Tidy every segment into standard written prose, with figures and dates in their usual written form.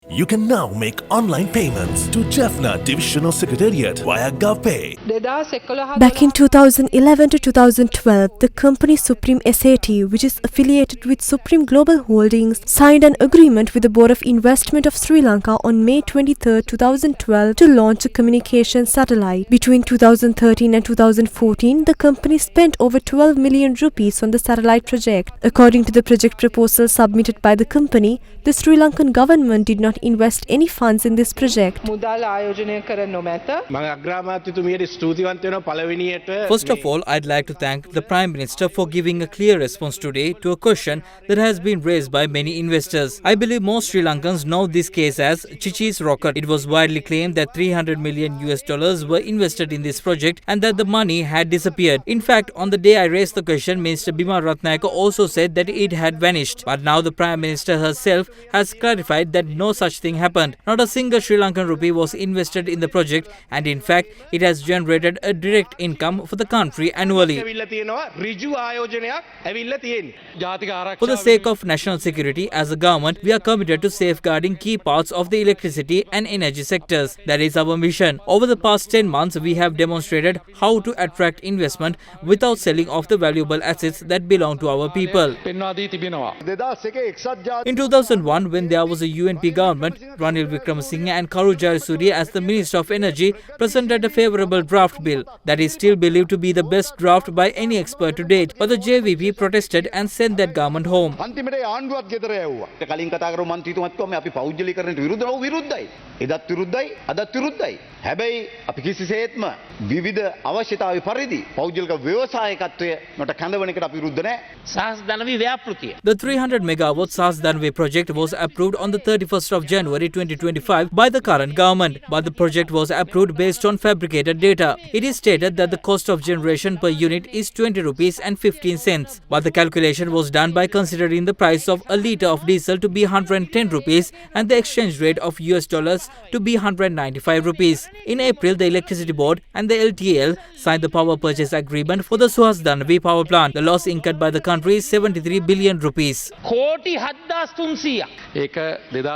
You can now make online payments to Jaffna Divisional Secretariat via GovPay. Back in 2011 to 2012, the company Supreme SAT, which is affiliated with Supreme Global Holdings, signed an agreement with the Board of Investment of Sri Lanka on May 23, 2012 to launch a communication satellite. Between 2013 and 2014, the company spent over 12 million rupees on the satellite project. According to the project proposal submitted by the company, the Sri Lankan government did not invest any funds in this project. First of all, I'd like to thank the Prime Minister for giving a clear response today to a question that has been raised by many investors. I believe most Sri Lankans know this case as Chichi's rocket. It was widely claimed that $300 million were invested in this project and that the money had disappeared. In fact, on the day I raised the question, Minister Bima Ratnayaka also said that it had vanished. But now the Prime Minister herself has clarified that no such thing happened. Not a single Sri Lankan rupee was invested in the project, and in fact, it has generated a direct income for the country annually. For the sake of national security, as a government, we are committed to safeguarding key parts of the electricity and energy sectors. That is our mission. Over the past 10 months, we have demonstrated how to attract investment without selling off the valuable assets that belong to our people. In 2001, when there was a UNP government, Ranil Wickremesinghe and Karu Jayasuriya as the Minister of Energy presented a favourable draft bill that is still believed to be the best draft by any expert to date. But the JVP protested and sent that government home. හැබැයි අපි කිසිසේත්ම විවිධ අවශ්‍යතාවය පරිදි පෞද්ගලික ව්‍යවසායකත්වය නොට කැඳවන එකට අපි විරුද්ධ නැහැ. සාහස් දනවි ව්‍යාපෘතිය. The 300 megawatt Sahas Danwe project was approved on the 31st of January 2025 by the current government, but the project was approved based on fabricated data. It is stated that the cost of generation per unit is 20 rupees and 15 cents, but the calculation was done by considering the price of a litre of diesel to be 110 rupees and the exchange rate of US dollars to be 195 rupees. In April, the Electricity Board and the LTL signed the power purchase agreement for the Sahas Danwe power plant. The loss incurred by the country is 73 billion rupees.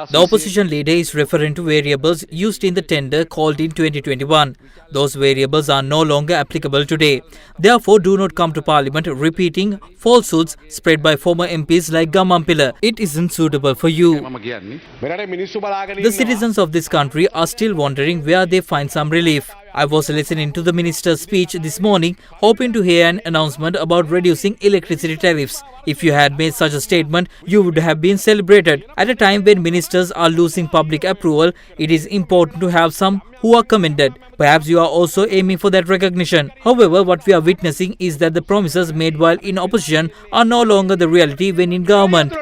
The opposition leader is referring to variables used in the tender called in 2021. Those variables are no longer applicable today. Therefore, do not come to Parliament repeating falsehoods spread by former MPs like Gamampila. It isn't suitable for you. The citizens of this country are still wondering where they find some relief. I was listening to the minister's speech this morning, hoping to hear an announcement about reducing electricity tariffs. If you had made such a statement, you would have been celebrated. At a time when ministers are losing public approval, it is important to have some who are commended. Perhaps you are also aiming for that recognition. However, what we are witnessing is that the promises made while in opposition are no longer the reality when in government.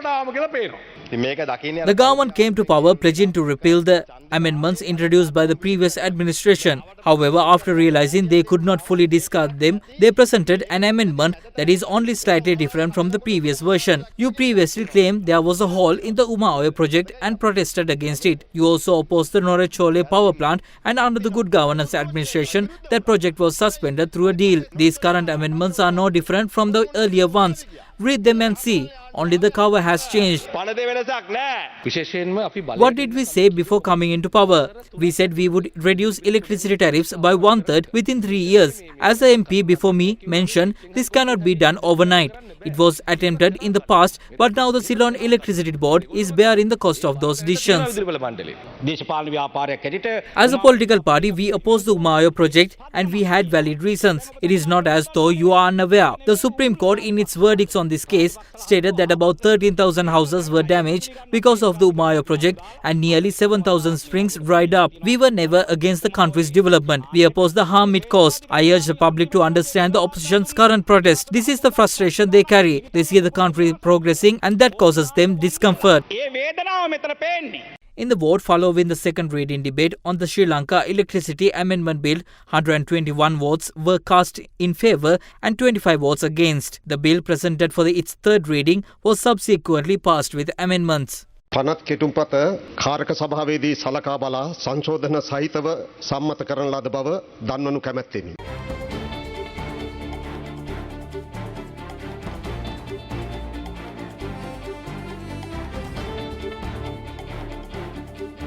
The government came to power pledging to repeal the amendments introduced by the previous administration. However, after realizing they could not fully discard them, they presented an amendment that is only slightly different from the previous version. You previously claimed there was a hole in the Umaoya project and protested against it. You also opposed the Norechole power plant, and under the Good Governance administration, that project was suspended through a deal. These current amendments are no different from the earlier ones. Read them and see. Only the cover has changed. What did we say before coming into power? We said we would reduce electricity tariffs by 1/3 within 3 years. As the MP before me mentioned, this cannot be done overnight. It was attempted in the past, but now the Ceylon Electricity Board is bearing the cost of those decisions. As a political party, we oppose the Umaoya project and we had valid reasons. It is not as though you are unaware. The Supreme Court in its verdicts on this case stated that about 13,000 houses were damaged because of the Umaoya project and nearly 7,000 springs dried up. We were never against the country's development. We oppose the harm it caused. I urge the public to understand the opposition's current protest. This is the frustration they carry. They see the country progressing and that causes them discomfort. In the vote following the second reading debate on the Sri Lanka Electricity Amendment Bill, 121 votes were cast in favour and 25 votes against. The bill presented for its third reading was subsequently passed with amendments. පනත් කෙටුම්පත කාරක සභාවේදී සලකා බලා සංශෝධන සහිතව සම්මත කරන ලද බව දන්වනු කැමැත්තෙමි.